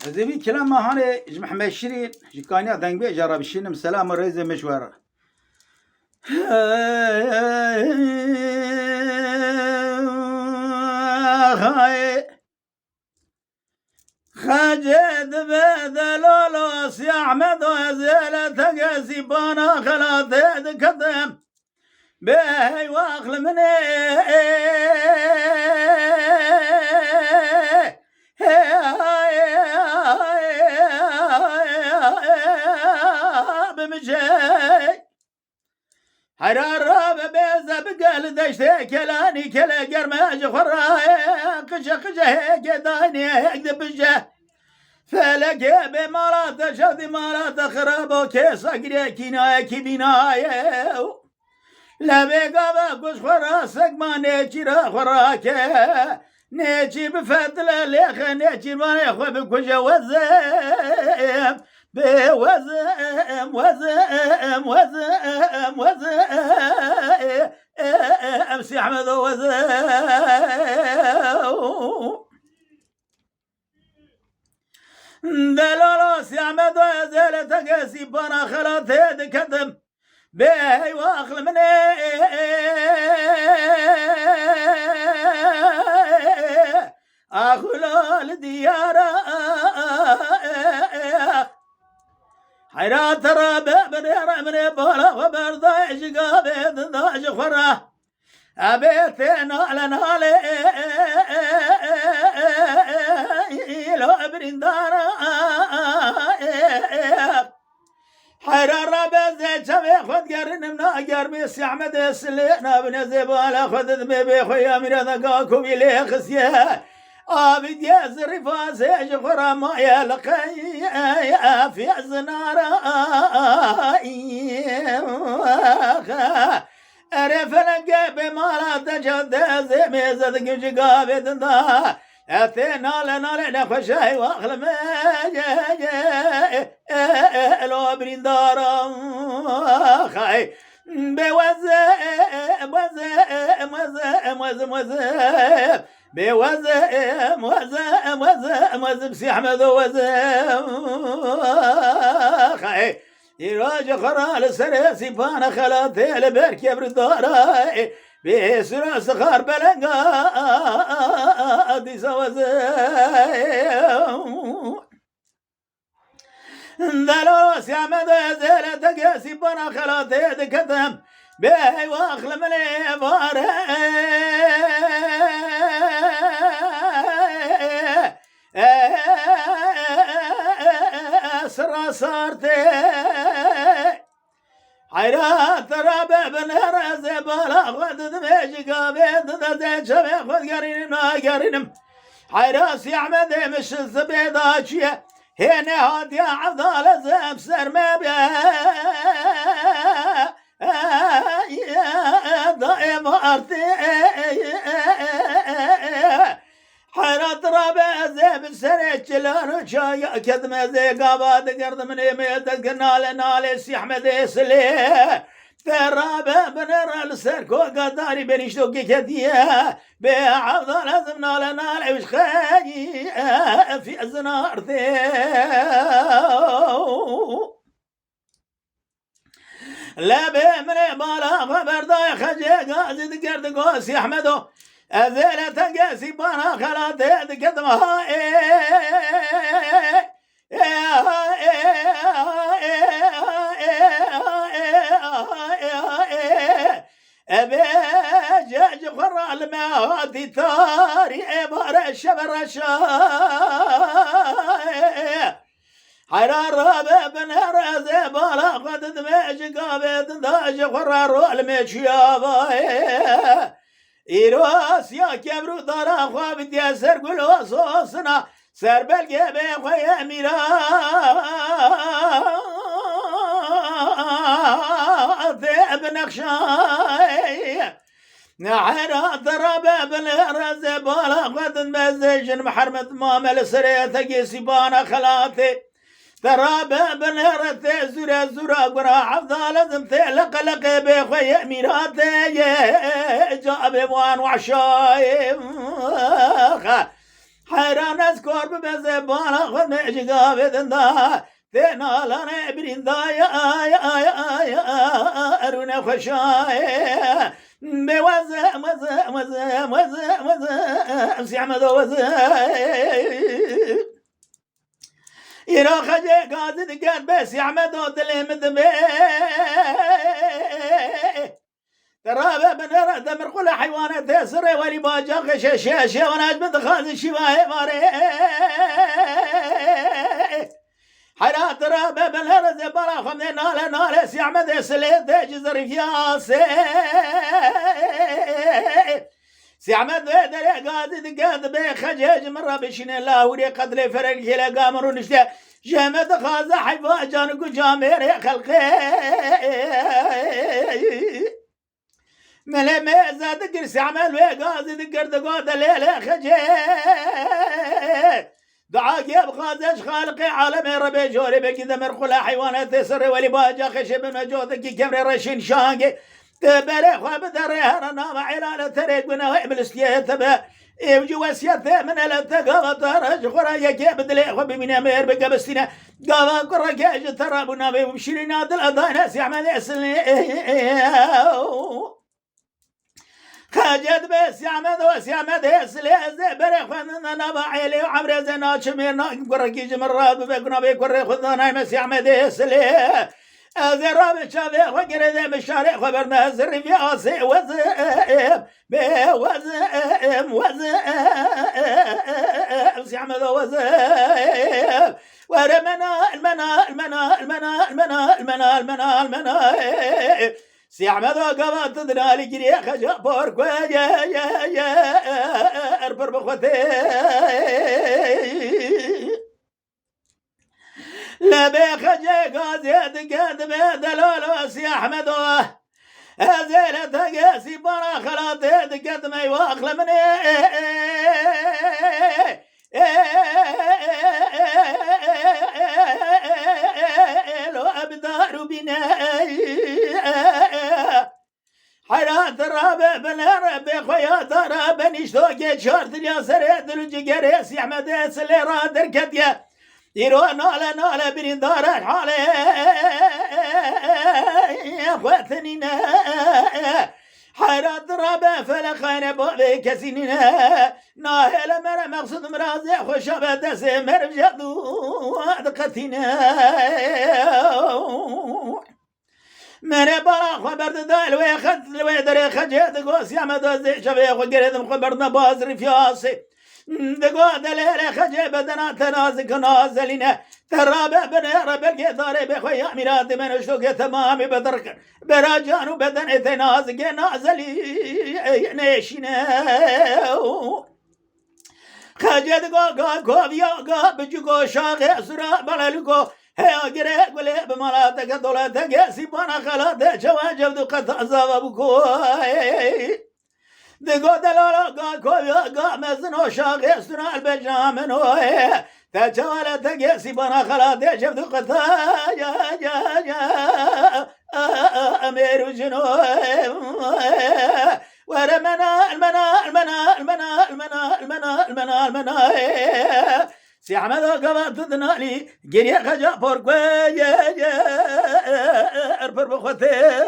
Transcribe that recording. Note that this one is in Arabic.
هذا بي كلام هاني محمد شيرين جكاني دنگ بي جرب شينم سلام رئيس مشوار خجد بدلولوس يا احمد وزيلة تقاسي بانا خلاص كدم بهي واخل مني حرارة ببيزة بقال دشتي كلاني كلا قرماج خرايا قجة هيك دايني هيك دبجة فلقي بمالات شدي مالات خرابو كيسا قريا كينايا كبينايا لا بقابا قش خراسك ما نيجي را خراكي نيجي بفتلة ليخ نيجي ما يخوي بكجة وزم بوزم وزم وزم وزم امسي احمد وزم دلولو سي احمد وزل تقاسي بانا خلات هيد كدم بي واخل مني اخلو لديارة حيرات رابع بني بولا وبردايش قابيت داش خرا أبيتنا لنالي لو برندارا حيرات رابع زي شبي خد قرن منا قرمي سي احمد السلينا بن زبالة خد ذبي خويا من ذاكاكم إليه خسيه آبد يا زرفا سيج خرا ما يلقي في زنارا أرف لقى بمالا تجد زميزة قج قابد دا أتينا لنا لنخشاي واخل لو برندارا خاي بوزم وزم وزم وزم وزم بوزم وزم وزم وزم سي احمد وزم خاي يراج خرال سرسي بانا خلاتي لبرك يا بردارا بيسر سخار بلنقا دي وزم دلوس يا مدى زيلة تقاسي بانا خلاتي دكتم بي واخل مني باري سرا صارتي حيرات رابع بنهر زبالة خد دميش قابيت دزي شبي خد قرينم قرينم حيراس يا احمد مش الزبيداتشيه هنا هاد يا عبدال زب سر ما دائم ارتي حيرات رابع زب سريت لانو شاي كدمه زي قاباد قرد من يميت قنال نالي سي احمد سلي ترابع بنر السركو قداري بنشتو كديه بعبد لازم نال وش خاي في الزنارتي لا بمن بالا فبردا خجي قاعد قرد قوس احمدو أذيلة تقاسي بانا خلاتي قدمها أبي جاج خرا المهاتي ثاري إبار الشبر الشاي حرار رابع بنهر زبالة قد دميج قابت داج خرا رول ميشيابا إيروس يا كبرو دارا خواب دي سر قلو صوصنا سر بلقى بيخويا ميرا بنخشاي نحرا ضربة بالهرز بالا قد مزيجن محرمة مامل سرية قيسيبانا خلاتي ضربة بالهرز زورا زورا قرا عفضال زمتي لقلق بيخوي ميراتي جاب وان وعشاي حيران اذكر ببزي بالا خذ ميجي قابدن دا تينا لنا بريندا يا أرونا خشاي بوزا وزا سيعمد وزا يرا خجي قاعد قاد بس يعمد ودلي مدبي ترى بنرى دمر كل حيوانات تسرى ولي باجا خشاشة وناس بدخاز الشباه ماري حرا ترى بنرى زبرا خمدي نال سيعمد سليت جزر فياسي سيعمد دري قاد قاد بخجاج مرة بشين الله وري قدر فرق كلا قامر ونشتا جامد خازا حيفا جانكو جامير خلقي ملما زاد قرس عمل وقاز ذكر دقات ليلة خجي دعاك يبقى زش خالقي عالمي ربي جوري بكذا مرخلا حيوانات تسر ولي باجا خشب مجودك كمر رشين شانقي تبري خواب دريها نام عيلانة تريد بنا بالسيات با يوجي وسيات من الاتقاوة ترج خورا يكي بدلي خوبي من امير بقى بستنا قاوة قرى كاج ترابنا بمشيرنا دل اضاينا سيعمل يسلي خاجد بس يعمد وسيعمد يسلي بري خواننا نبا عيلي وعمري زينا شميرنا قرى كيج مرات بقنا بيقري خذنا مس يعمد يسلي هذا رابع شافي وقري ذي مشاري خبرنا زري في عاصي وزم سيعمد وزم ورمنا المنا سيعمد وقبات تدنالي جري خجا بوركو يا اربر بخوتي لبيخ جي قازيد قد بيدلول سي احمد هزيلة تقاسي برا خلاطيد قد ما يواخل مني لو ابدار بناي حيرات الرابع بالرابع خويا ترى بنشتوكي شارت يا سريد الجقري سي احمد سلي رادر كديا يرو نالا بريندار حالي يا خواتنينا حيرات رابع فلخين بوبي كسينينا ناهل مرا مقصود مرازي خوشابة دسي مرجدو دقتنا مرا برا خبرت دال ويخد الويدري خجيت قوس يا مدوزي شبيه وقريد مخبرنا بازري فياسي دقوا دليل خجي بدنا تنازك نازلين ترابع بنير بلقي ضاري بخويا ميراد من اشتوك تمامي بدرك براجان بدن تنازك نازلي نيشنا خجي دقوا كوبيا بجوكو شاغي سرا بلالكو هيا قريب قولي بمالاتك دولتك سيبانا خلاتك شواجب دقت عذابكو دقو دلولا قا مزنو شاقي سنا البجامنو تجوالا تقيسي بنا خلاتي شفت قطا يا أمير جنو ورمنا المنا سي عمد قبات تدنالي قريا خجا بوركوي يا اربر بخوتي